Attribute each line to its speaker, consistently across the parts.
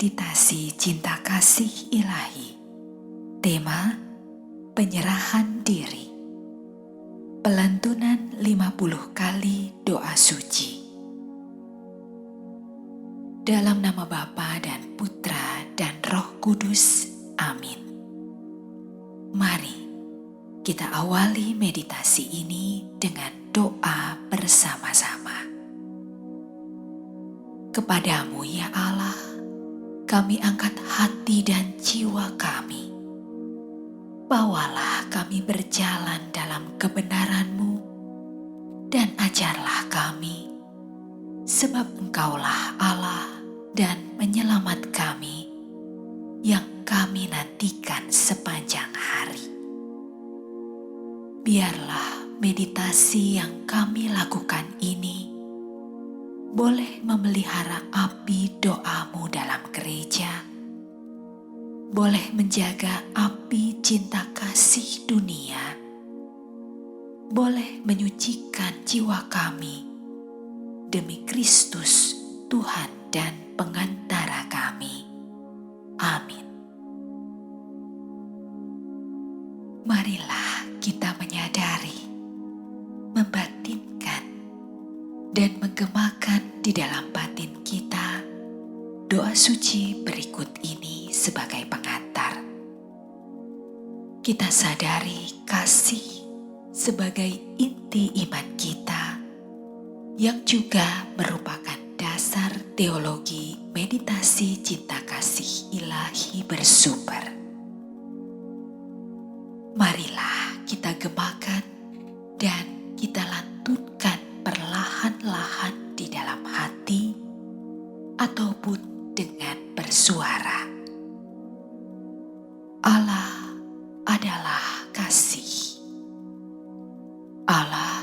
Speaker 1: meditasi cinta kasih ilahi. Tema, penyerahan diri. Pelantunan 50 kali doa suci. Dalam nama Bapa dan Putra dan Roh Kudus. Amin. Mari kita awali meditasi ini dengan doa bersama-sama. Kepadamu ya Allah, kami angkat hati dan jiwa kami. Bawalah kami berjalan dalam kebenaran-Mu dan ajarlah kami, sebab Engkaulah Allah dan penyelamat kami yang kami nantikan sepanjang hari. Biarlah meditasi yang kami lakukan ini boleh memelihara api doa-Mu dalam gereja, boleh menjaga api cinta kasih dunia, boleh menyucikan jiwa kami demi Kristus Tuhan dan pengantara kami. Amin. Marilah kita menyadari, membatinkan, dan menggemakan di dalam batin kita doa suci berikut ini sebagai pengantar. Kita sadari kasih sebagai inti iman kita, yang juga merupakan dasar teologi meditasi cinta kasih ilahi bersumber. Marilah kita gemakan dan kita lantunkan perlahan-lahan di dalam hati ataupun dengan bersuara. Allah adalah kasih. Allah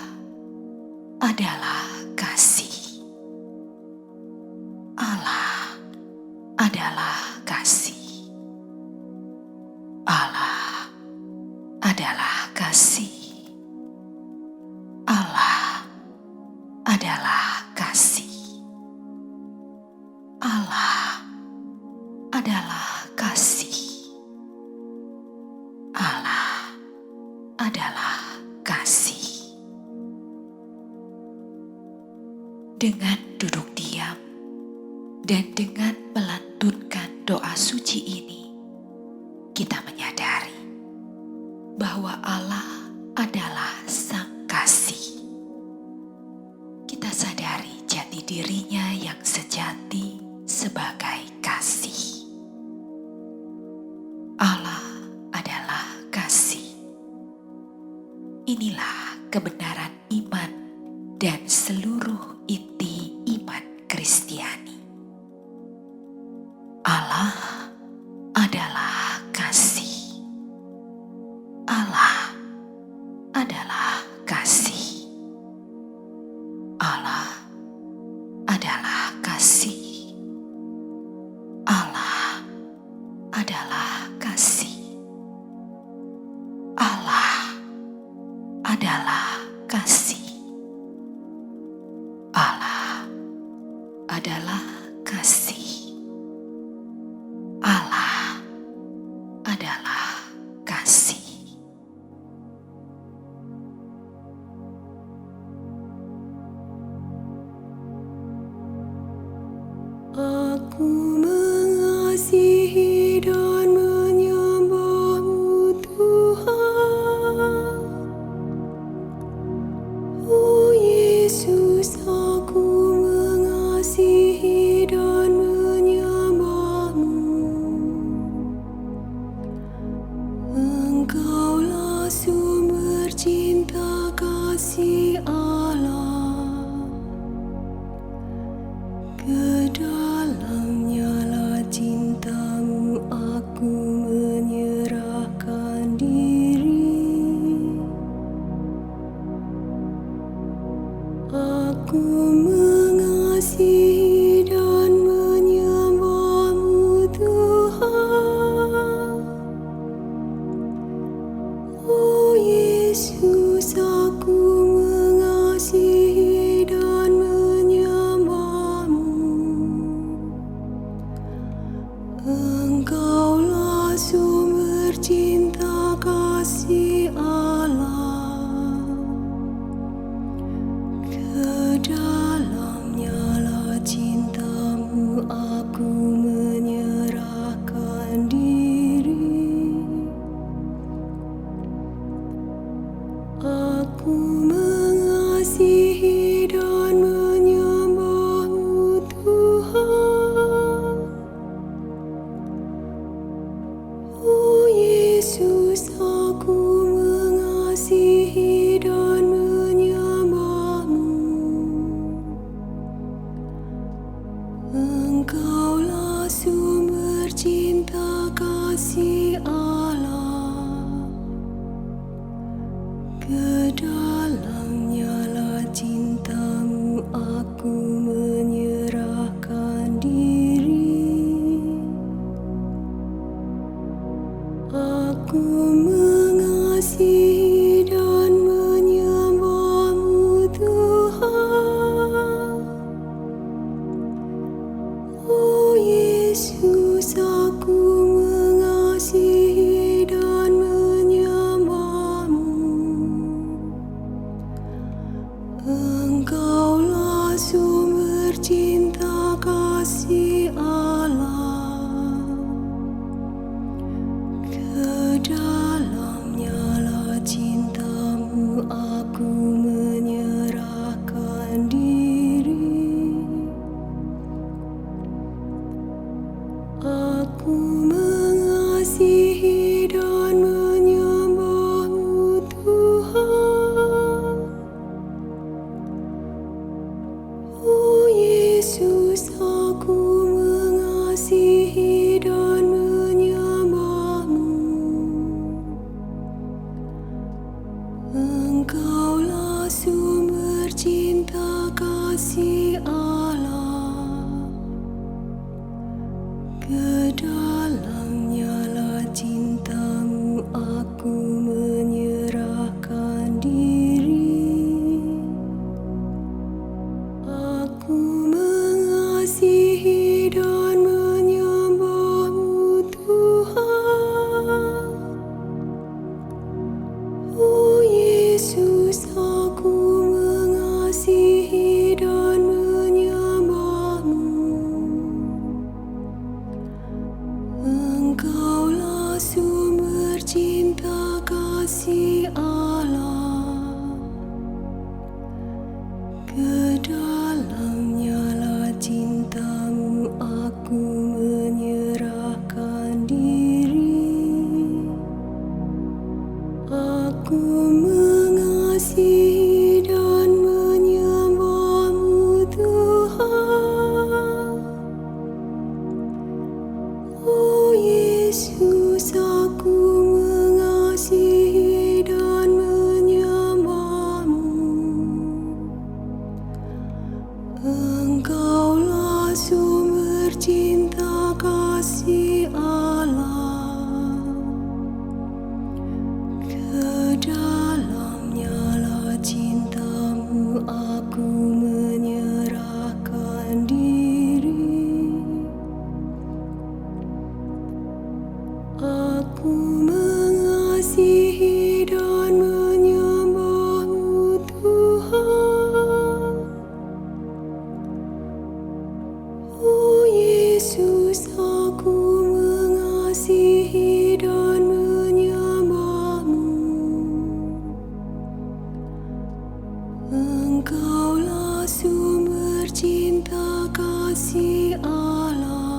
Speaker 1: adalah kasih. Allah adalah kasih. Allah adalah kasih. Allah adalah kasih. Allah adalah kasih. Allah adalah kasih. Dengan duduk diam dan dengan melantunkan doa suci ini, kita menyadari bahwa Allah adalah Sang Kasih. Kita sadari jati dirinya yang sejati sebagai kasih. Allah adalah kasih. Inilah kebenaran iman dan seluruh inti iman Kristiani. Allah adalah kasih. Allah adalah kasih. Allah adalah kasih. Allah adalah kasih. Allah adalah kasih. Allah adalah kasih. Allah adalah kasih.
Speaker 2: Aku mengasihi dan menyembah-Mu Tuhan. Oh Yesus, aku mengasihi dan menyembah-Mu. Engkaulah sumber cinta kasih Allah. Kedalamnya lah cinta-Mu aku menyerahkan diri. Aku mengasihi dan menyembah-Mu Tuhan. Oh Yesus, aku mengasihi dan menyembah-Mu. Aku mengasihi dan menyembah-Mu Tuhan. Oh Yesus, aku mengasihi dan menyembah-Mu. Engkaulah sumber cinta kasih Allah. Kedalamnya lah cinta-Mu aku menyerahkan diri. Aku mengasihi dan menyembah-Mu Tuhan. Oh Yesus, aku mengasihi dan menyembah-Mu. Engkaulah sumber cinta kasih Allah. Kedalamnya lah cinta-Mu aku menyerahkan diri. Aku mengasihi dan menyembah-Mu Tuhan. Oh Yesus, aku mengasihi dan menyembah-Mu. Engkaulah sumber cinta kasih Allah. Kedalamnya lah cinta-Mu aku menyerahkan diri. Aku mengasihi dan menyembah-Mu Tuhan. Oh Yesus, aku mengasihi dan menyembah-Mu. Engkaulah sumber cinta kasih Allah. Kedalamnya lah cinta-Mu aku menyerahkan diri. Aku mengasihi dan menyembah-Mu Tuhan. Oh Yesus, aku mengasihi dan menyembah-Mu. Engkaulah sumber cinta kasih Allah. Kedalamnya lah cinta-Mu aku menyerahkan diri. Aku mengasihi dan menyembah-Mu Tuhan. Oh Yesus, aku mengasihi dan menyembah-Mu. Engkaulah sumber cinta kasih Allah. Kedalamnya lah cinta-Mu aku menyerahkan diri. Aku mengasihi dan menyembah-Mu Tuhan. Oh Yesus, aku mengasihi dan menyembah-Mu. Engkaulah sumber cinta kasih Allah.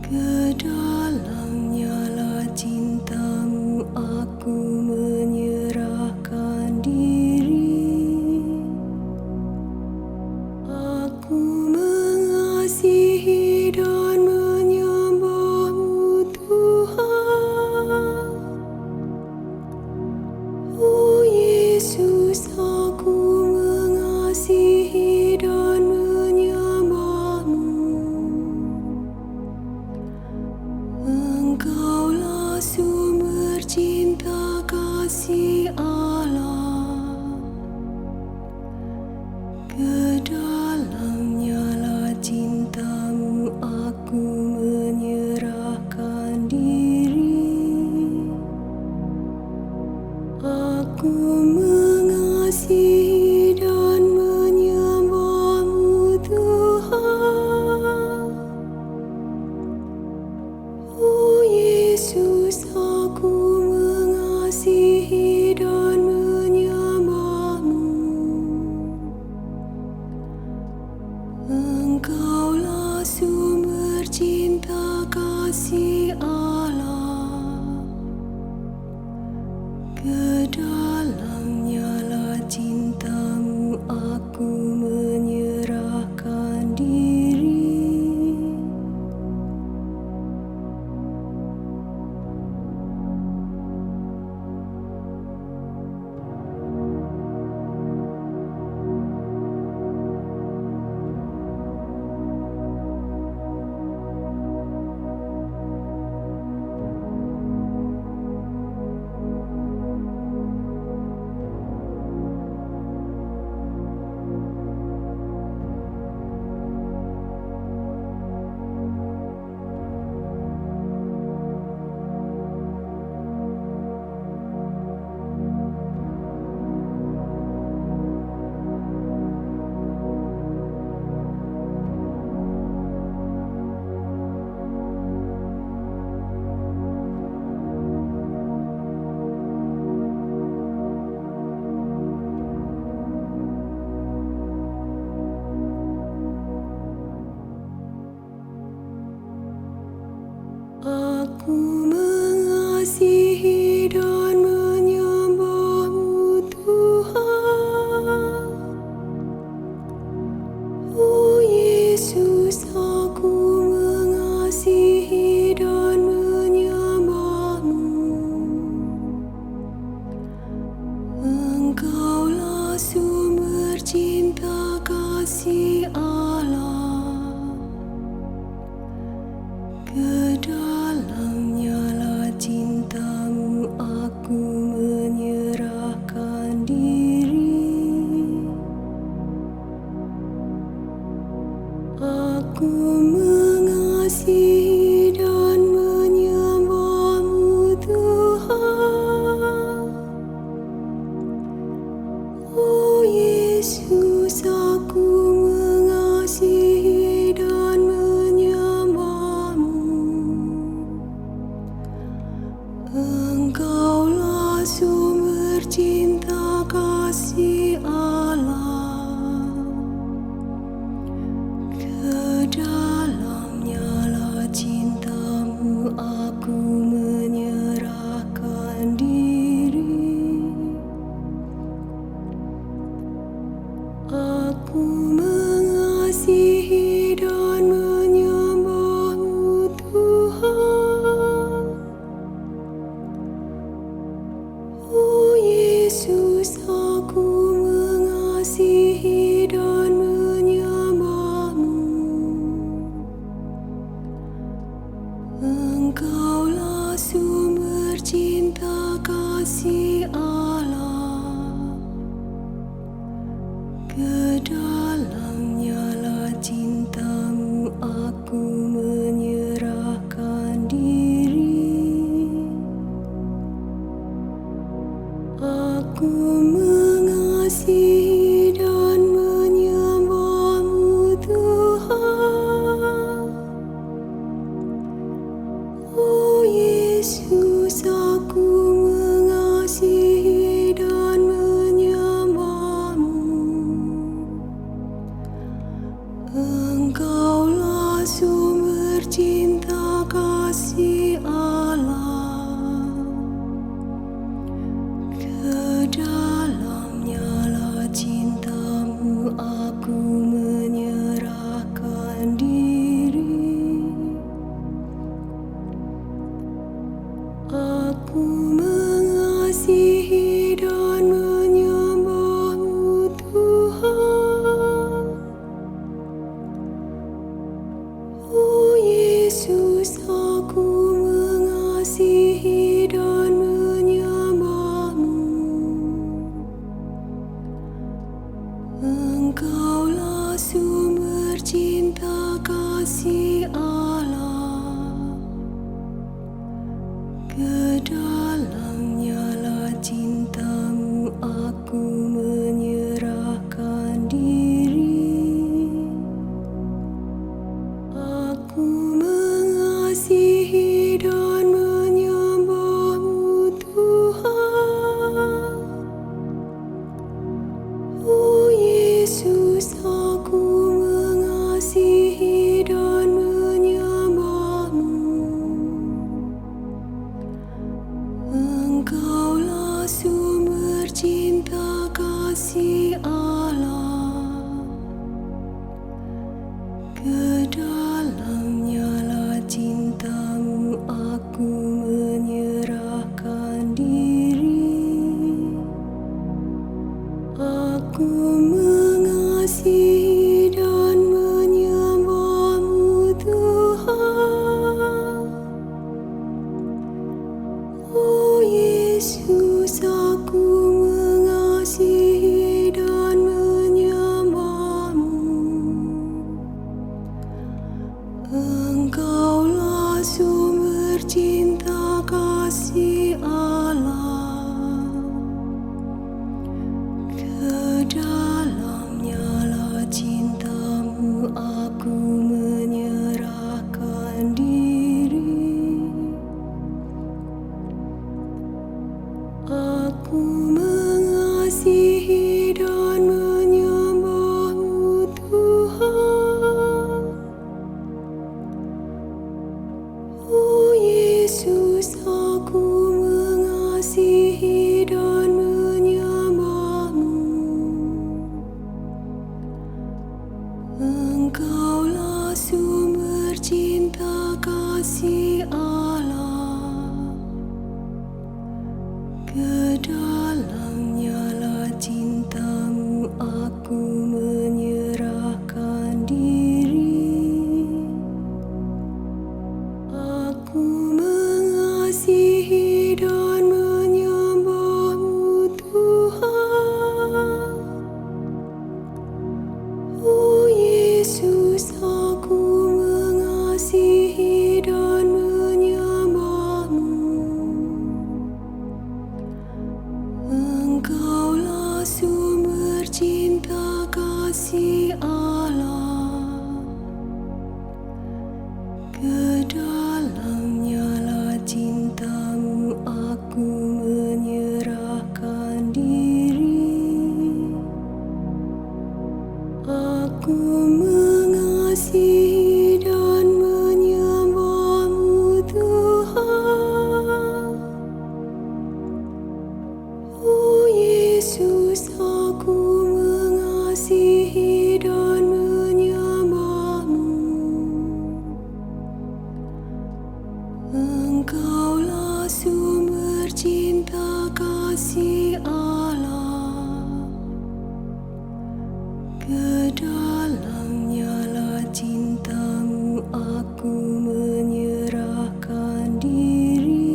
Speaker 2: Kedalamnya lah cinta-Mu aku menyerahkan diri. Aku mengasihi dan menyembah-Mu Tuhan. Oh Yesus, aku mengasihi dan menyembah-Mu Tuhan. Oh Yesus, aku mengasihi dan menyembah-Mu Tuhan. Oh Yesus, aku Engkaulah sumber cinta kasih Allah. Kedalamnya lah cinta-Mu aku menyerahkan diri. Aku mengasihi dan menyembah-Mu Tuhan. Oh Yesus, aku mengasihi Ke dalamnya lah cintamu aku menyerahkan diri. Aku mengasihi dan menyembah-Mu Tuhan. Oh Yesus, aku mengasihi dan menyembah-Mu. Engkaulah sumber cinta kasih Allah. Ke dalamnya lah cintamu aku menyerahkan diri. Aku mengasihi dan menyembah-Mu Tuhan. Oh Yesus, aku mengasihi dan menyembah-Mu. Engkaulah sumber cinta kasih Allah. Ke dalamnya lah cintamu aku menyerahkan diri. Aku mengasihi dan menyembah-Mu Tuhan. Oh Yesus, aku mengasihi dan menyembah-Mu. Engkaulah sumber cinta kasih Allah. Ke dalamnya lah cintamu aku menyerahkan diri. Aku mengasihi dan menyembah-Mu Tuhan. Oh Yesus, aku mengasihi dan menyembah-Mu. Engkaulah sumber cinta kasih Allah. Ke dalamnya lah cinta Aku mengasihi dan menyembah-Mu Tuhan. Oh Yesus, aku mengasihi dan menyembah-Mu. Engkaulah sumber cinta kasih Allah. Kedalamnya lah cinta-Mu aku menyerahkan diri. Aku mengasihi dan menyembah-Mu Tuhan. Oh Yesus, aku mengasihi dan menyembah-Mu. Engkaulah sumber cinta kasih Allah. Kedalamnya lah cinta-Mu aku menyerahkan diri. Aku mengasihi dan menyembah-Mu Tuhan. Oh Yesus, aku mengasihi dan menyembah-Mu. Engkaulah sumber cinta kasih Allah. Kedalamnya lah cinta-Mu aku menyerahkan diri.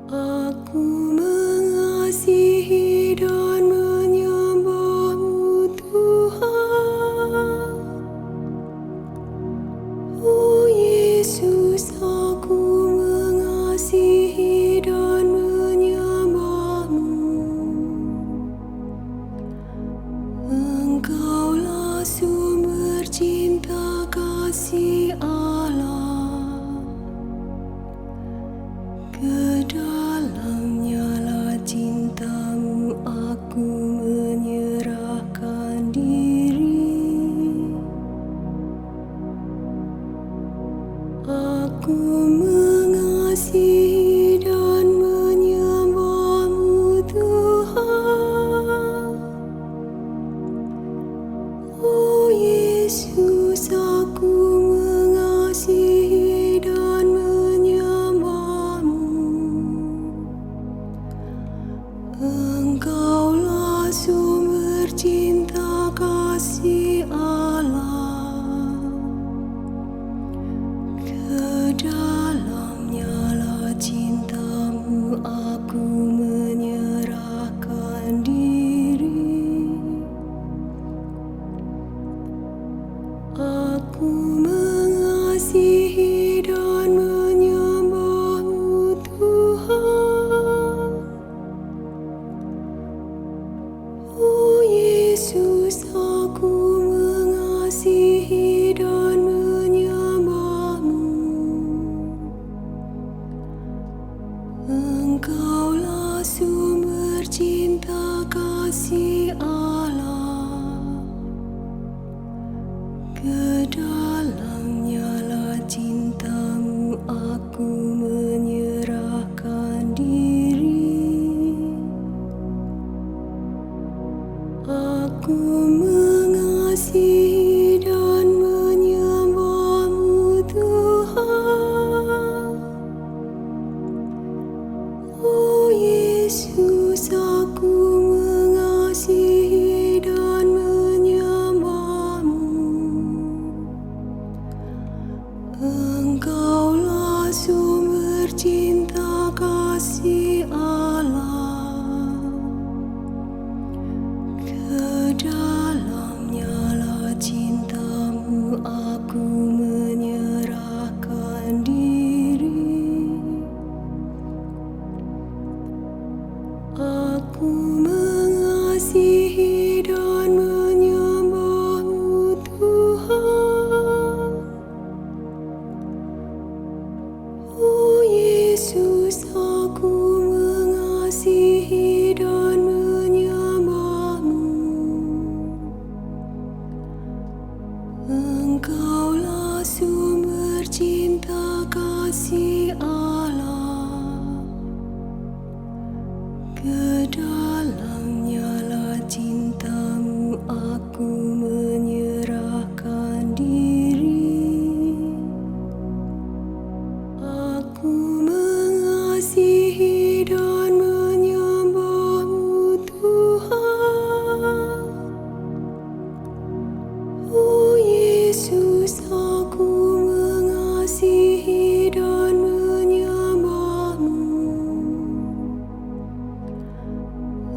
Speaker 2: Aku mengasihi dan menyembah-Mu Tuhan. Oh Yesus, aku mengasihi dan menyembah-Mu. Engkaulah sumber cinta kasih Allah. Kedalamnya lah cinta-Mu aku menyerahkan diri. Aku mengasihi dan menyembah-Mu Tuhan. Oh Yesus, aku mengasihi dan menyembah-Mu. Engkaulah sumber cinta kasih Allah. Kedalamnya lah cinta-Mu aku menyerahkan diri. Aku mengasihi dan menyembah-Mu Tuhan. Oh Yesus, aku mengasihi dan menyembah-Mu. Engkaulah sumber cinta kasih Allah. Kedalamnya lah cinta-Mu aku menyerahkan diri. Yesus, aku mengasihi dan menyembah-Mu. Engkaulah sumber cinta kasih Allah. Kedalamnya cinta-Mu aku menyerahkan diri. Aku mengasihi dan menyembah-Mu, Tuhan. Oh Yesus, aku mengasihi dan menyembah-Mu. Engkaulah sumber cinta kasih Allah. Kedalamnya cinta-Mu aku menyerahkan diri. Aku mengasihi dan menyembah-Mu, Tuhan. Oh Yesus, aku mengasihi dan menyembah-Mu.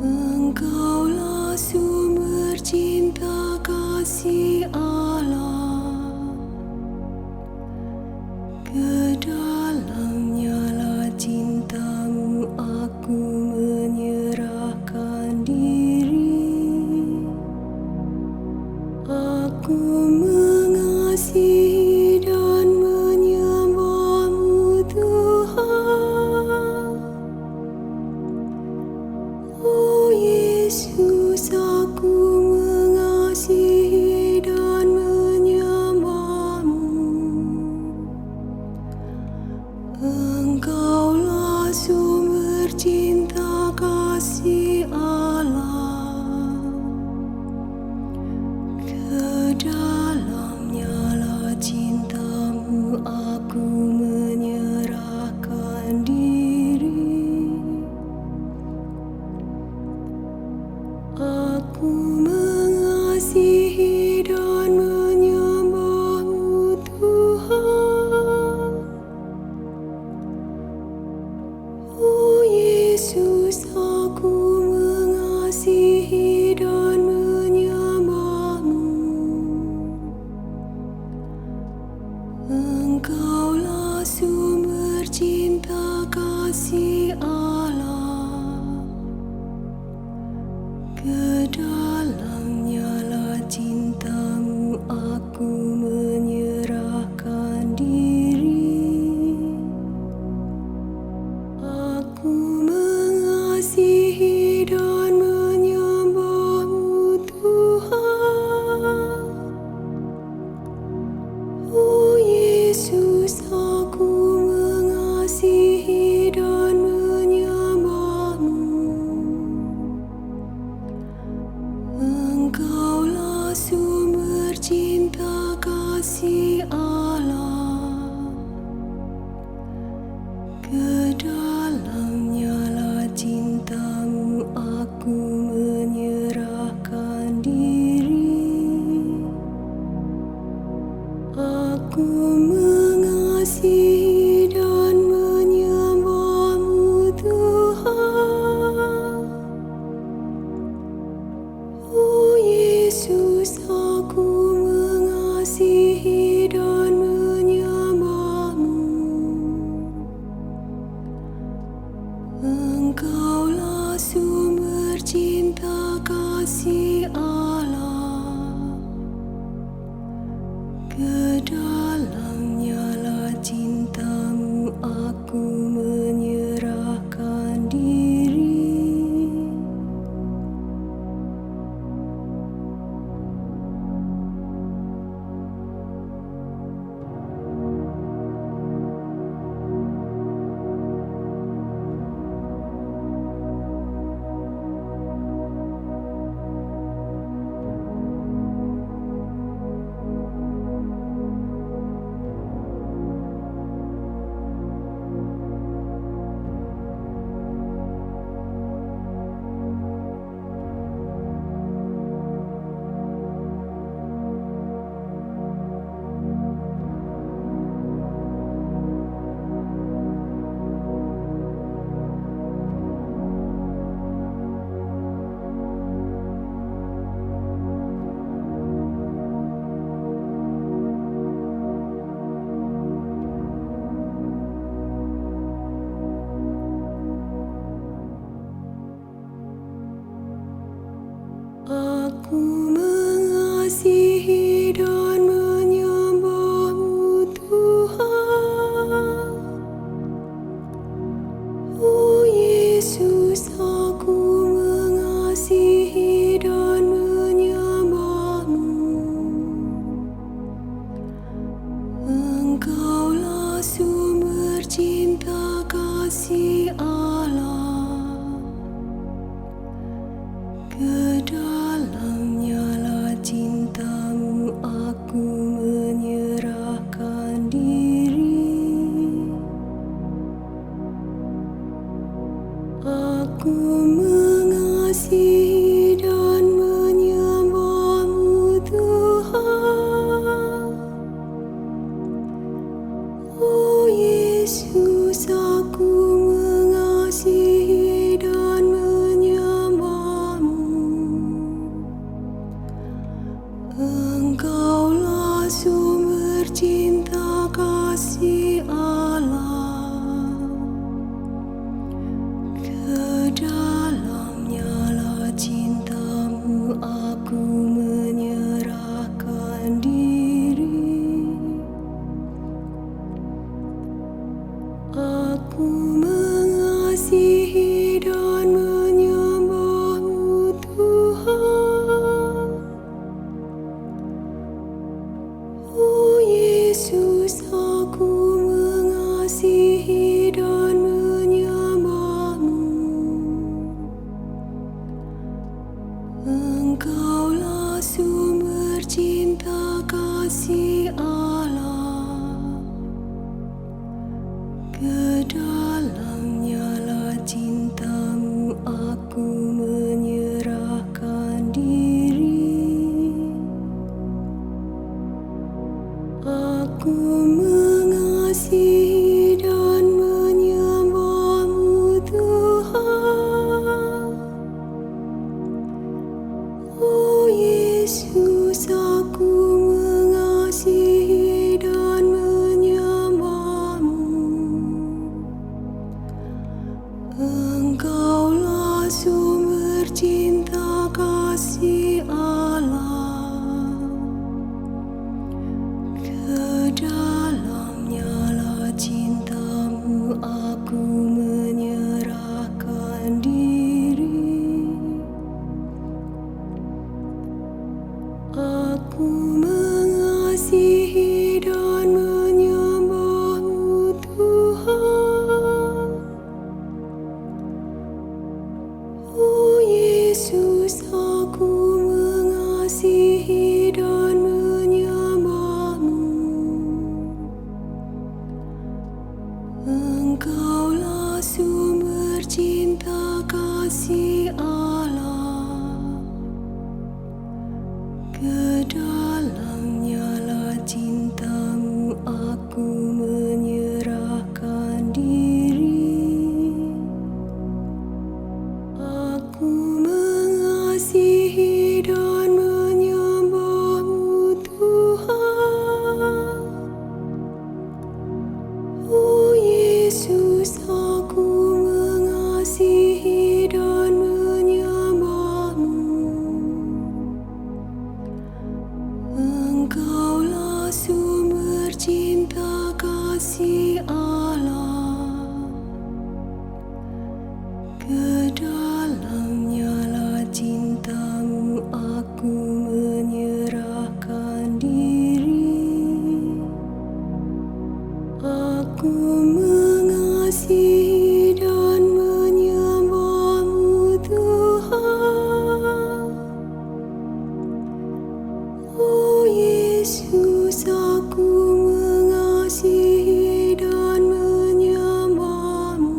Speaker 2: Engkaulah sumber cinta kasih Allah. Kedalamnya cinta-Mu aku menyerahkan diri. Aku mengasihi dan menyembah-Mu, Tuhan. Oh Yesus, aku mengasihi dan menyembah-Mu. Engkaulah sumber cinta kasih Allah. Kedalamnya cinta-Mu aku menyerahkan diri. Aku mengasihi dan menyembah-Mu, Tuhan. Oh Yesus, aku mengasihi dan menyembah-Mu. Engkaulah sumber cinta kasih Allah. Kedalamnya cinta-Mu aku menyerahkan diri. Aku mengasihi dan menyembah-Mu, Tuhan. Oh Yesus, aku mengasihi dan menyembah-Mu. Engkaulah sumber cinta kasih Allah. Kedalamnya cinta-Mu aku menyerahkan diri. Aku mengasihi dan menyembah-Mu, Tuhan. Oh Yesus, aku mengasihi dan menyembah-Mu. Engkaulah sumber cinta kasih Allah. Kedalamnya cinta-Mu aku menyerahkan diri. Aku mengasihi dan menyembah-Mu Tuhan. Oh Yesus, aku mengasihi dan menyembah-Mu. Engkaulah sumber cinta kasih Allah. Kedalamnya lah cinta-Mu aku menyerahkan diri. Aku mengasihi dan menyembah-Mu Tuhan. Oh Yesus, aku mengasihi dan menyembah-Mu. Engkaulah sumber cinta kasih Allah. Kedalamnya lah cinta-Mu aku menyerahkan diri. Aku mengasihi dan menyembah-Mu Tuhan. Oh Yesus, aku mengasihi dan menyembah-Mu. Engkaulah sumber cinta kasih Allah. Kedalamnya lah cinta-Mu aku menyerahkan diri. Aku mengasihi dan menyembah-Mu Tuhan. Oh Yesus, aku mengasihi dan menyembah-Mu. Engkaulah sumber cinta kasih Allah. Kedalamnya lah cinta-Mu aku menyerahkan diri. Aku mengasihi dan menyembah-Mu Tuhan. Oh Yesus, aku mengasihi dan menyembah-Mu. Engkaulah sumber cinta kasih Allah. Kedalamnya lah cinta-Mu aku menyerahkan diri. Aku mengasihi dan menyembah-Mu Tuhan. Oh Yesus, aku mengasihi dan menyembah-Mu. Engkaulah sumber cinta kasih Allah. Kedalamnya lah cinta-Mu aku menyerahkan diri. Aku mengasihi dan menyembah-Mu Tuhan. Oh Yesus, aku mengasihi dan menyembah-Mu.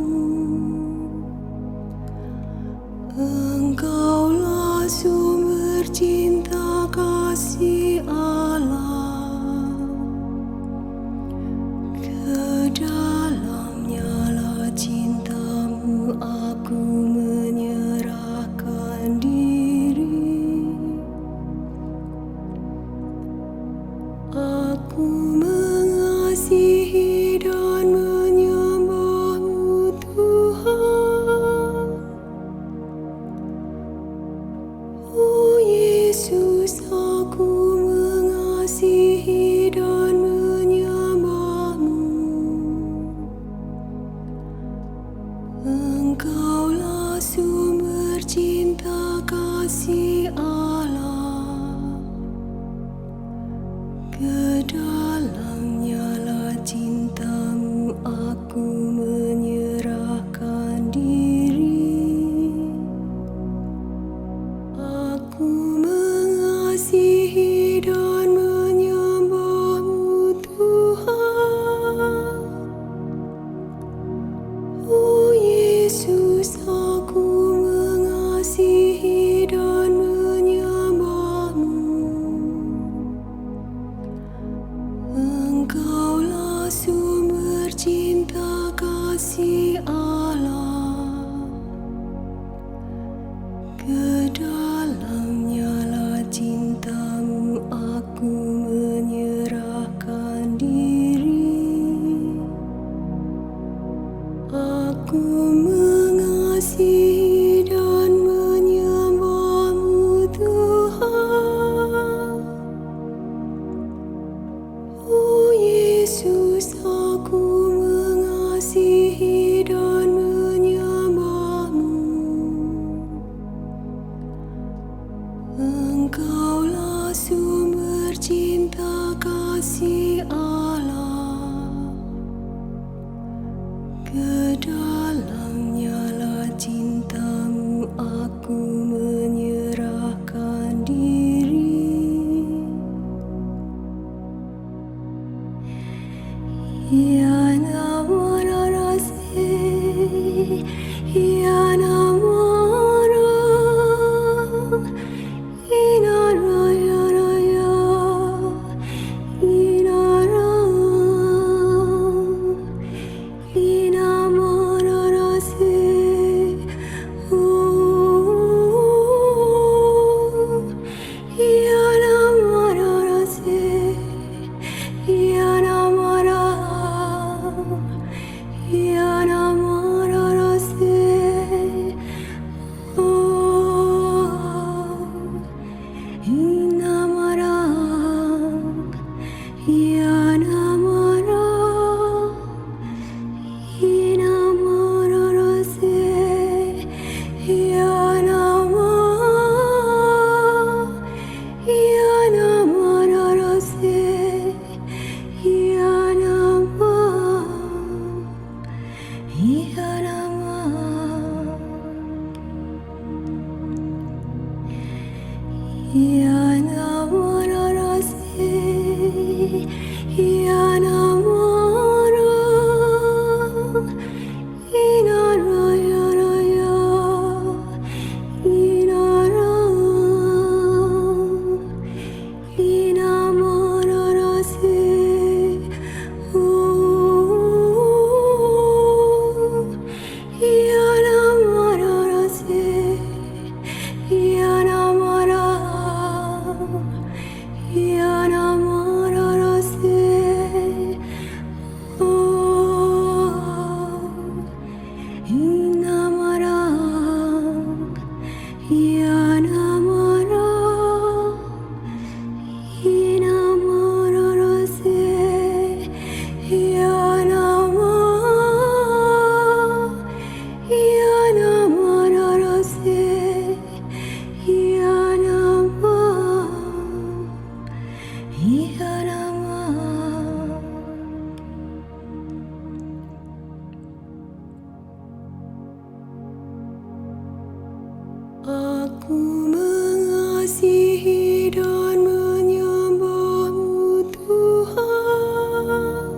Speaker 2: Aku mengasihi dan menyembah-Mu Tuhan.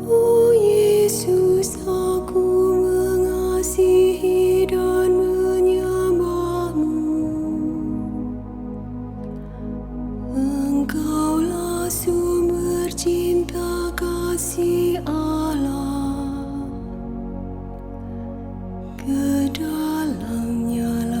Speaker 2: Oh Yesus, aku mengasihi dan menyembah-Mu. Engkaulah sumber cinta kasih Allah. Ke dalamnya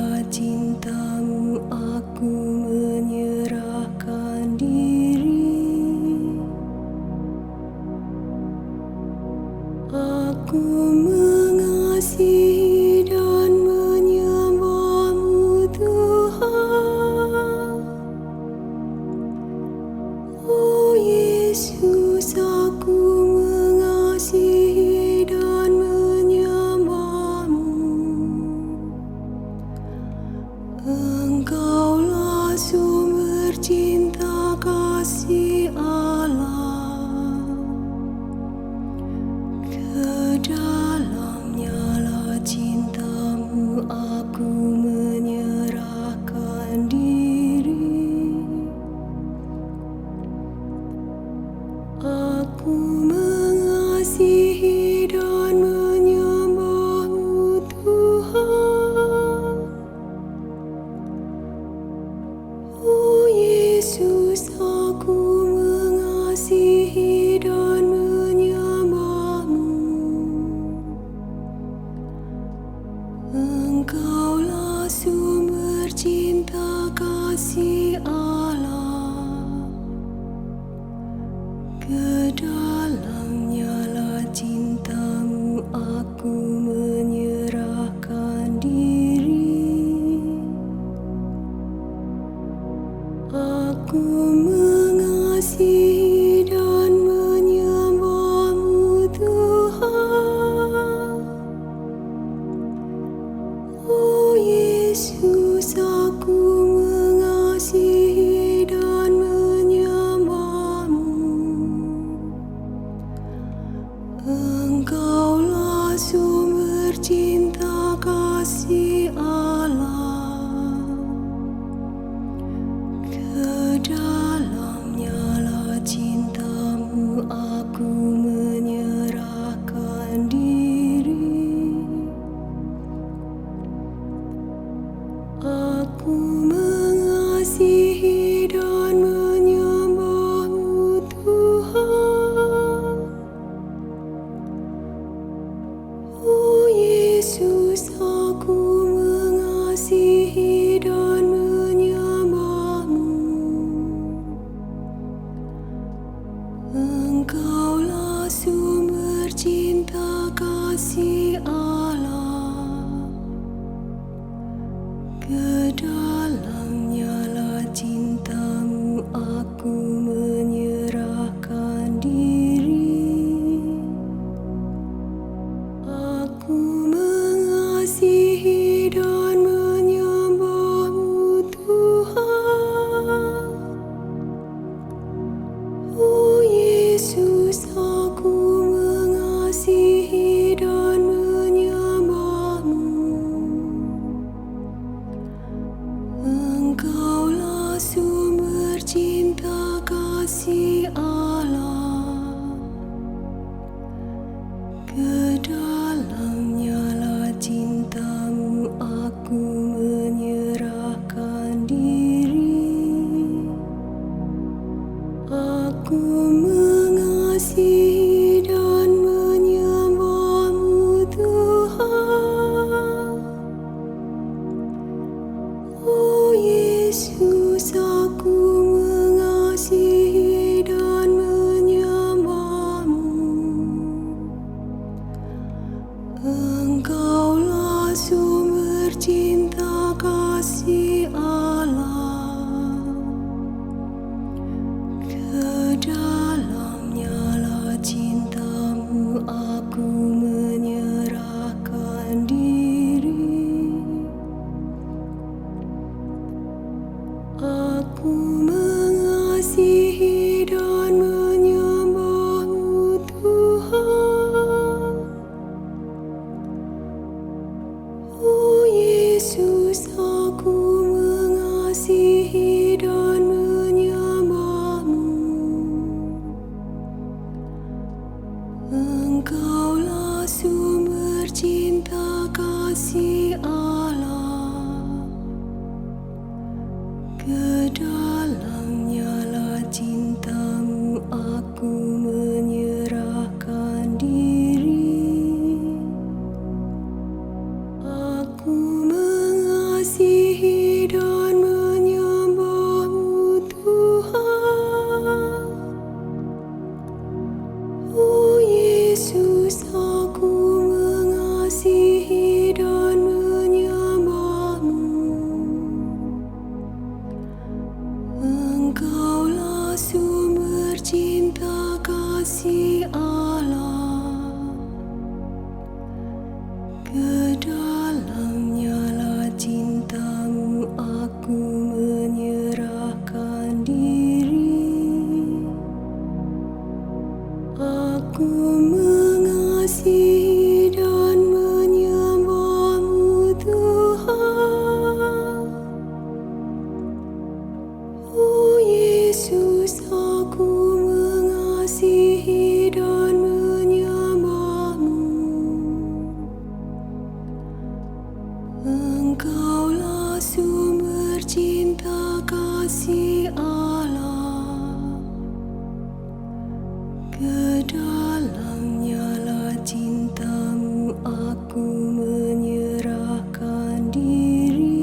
Speaker 2: Yesus, aku mengasihi dan menyembah-Mu. Engkaulah sumber cinta kasih Allah. Kedalamnya lah cinta-Mu aku menyerahkan diri. Aku mengasihi dan menyembah-Mu, Tuhan. Oh Yesus, aku mengasihi dan menyembah-Mu. Engkaulah sumber cinta kasih Allah. Kedalamnya lah cinta-Mu aku menyerahkan diri. Aku mengasihi dan menyembah-Mu, Tuhan. Oh Yesus, aku mengasihi dan menyembah-Mu. Engkaulah sumber cinta kasih Allah. Kedalamnya lah cinta-Mu aku menyerahkan diri. Aku mengasihi dan menyembah-Mu, Tuhan. Oh Yesus, aku mengasihi dan menyembah-Mu. Engkaulah sumber cinta kasih Allah. Kedalamnya lah cinta-Mu aku menyerahkan diri. Aku mengasihi dan menyembah-Mu, Tuhan. Oh Yesus, aku mengasihi dan menyembah-Mu. Engkaulah sumber cinta kasih Allah. Kedalamnya lah cinta-Mu aku menyerahkan diri. Aku mengasihi dan menyembah-Mu, Tuhan. Oh Yesus, aku mengasihi dan menyembah-Mu. Engkaulah sumber cinta kasih Allah. Kedalamnya lah cinta-Mu aku menyerahkan diri.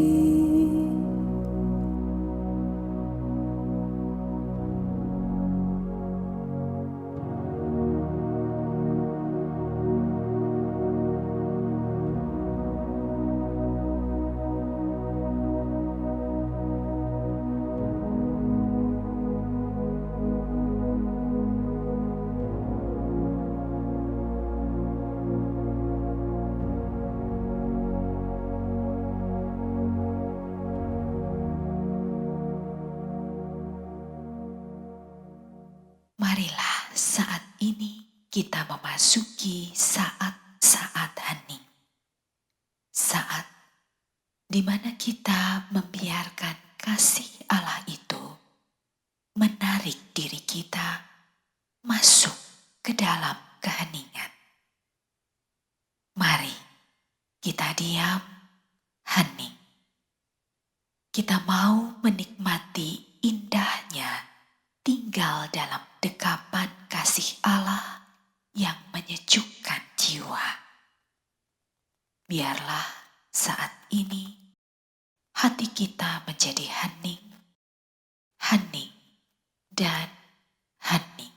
Speaker 1: Marilah saat ini kita memasuki saat-saat hening. Saat di mana kita membiarkan kasih Allah itu menarik diri kita masuk ke dalam keheningan. Mari kita diam, hening. Kita mau menikmati indahnya tinggal dalam dekapan kasih Allah yang menyejukkan jiwa. Biarlah saat ini hati kita menjadi hening, hening, dan hening.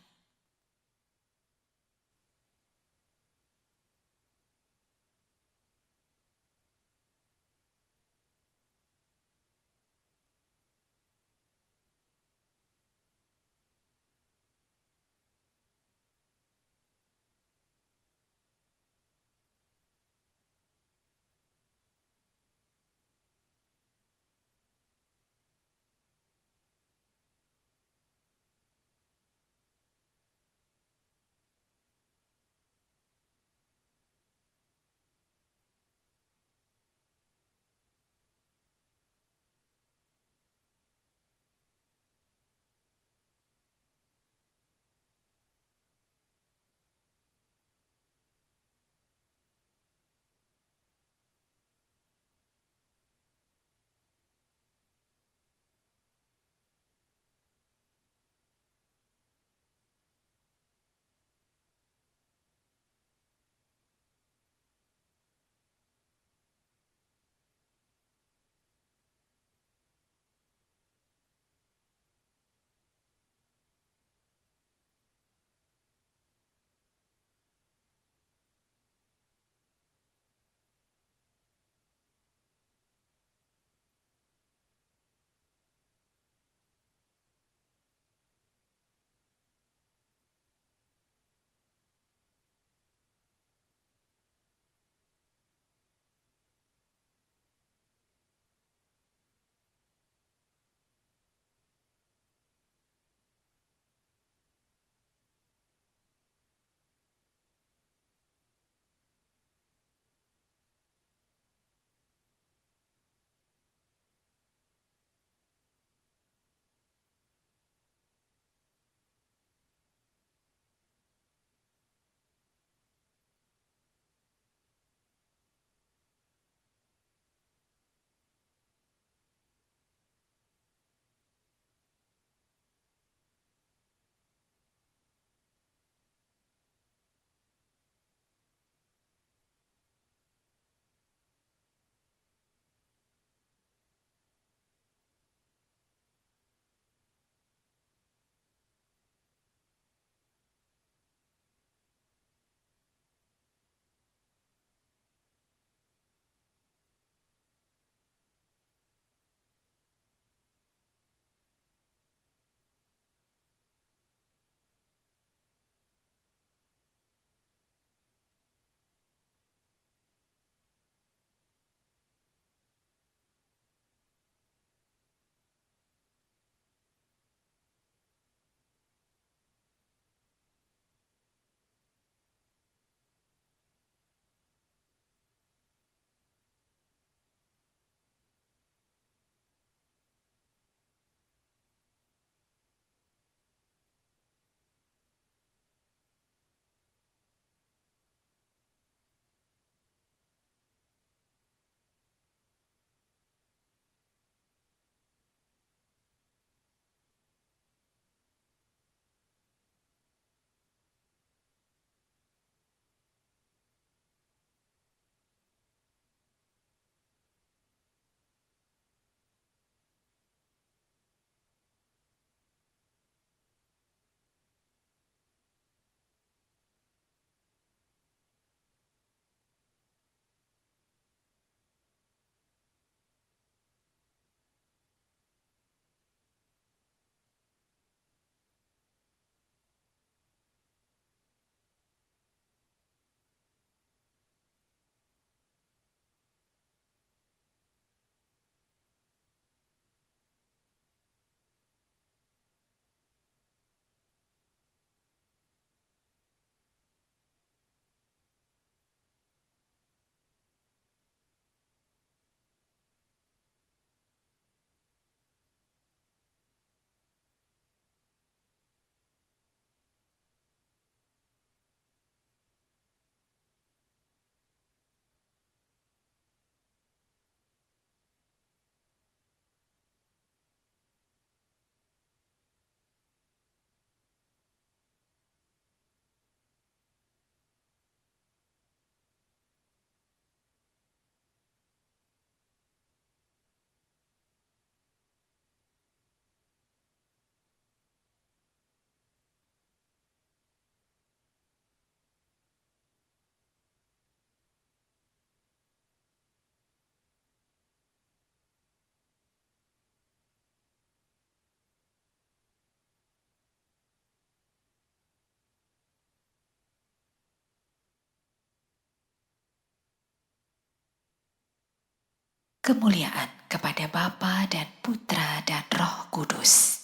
Speaker 1: Kemuliaan kepada Bapa dan Putra dan Roh Kudus,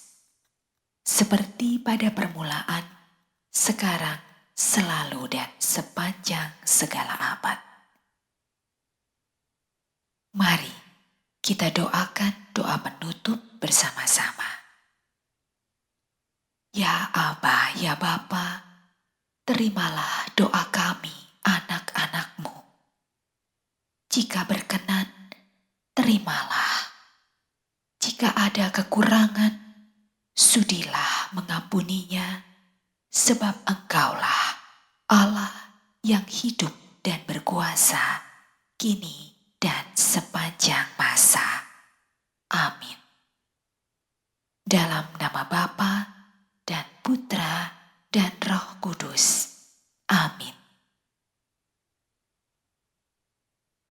Speaker 1: seperti pada permulaan, sekarang, selalu dan sepanjang segala abad. Mari kita doakan doa penutup bersama-sama. Ya Aba, ya Bapa, terimalah doa kami anak-anak-Mu. Jika berkenan, terimalah. Jika ada kekurangan, sudilah mengampuninya, sebab Engkaulah Allah yang hidup dan berkuasa, kini dan sepanjang masa. Amin. Dalam nama Bapa dan Putra dan Roh Kudus.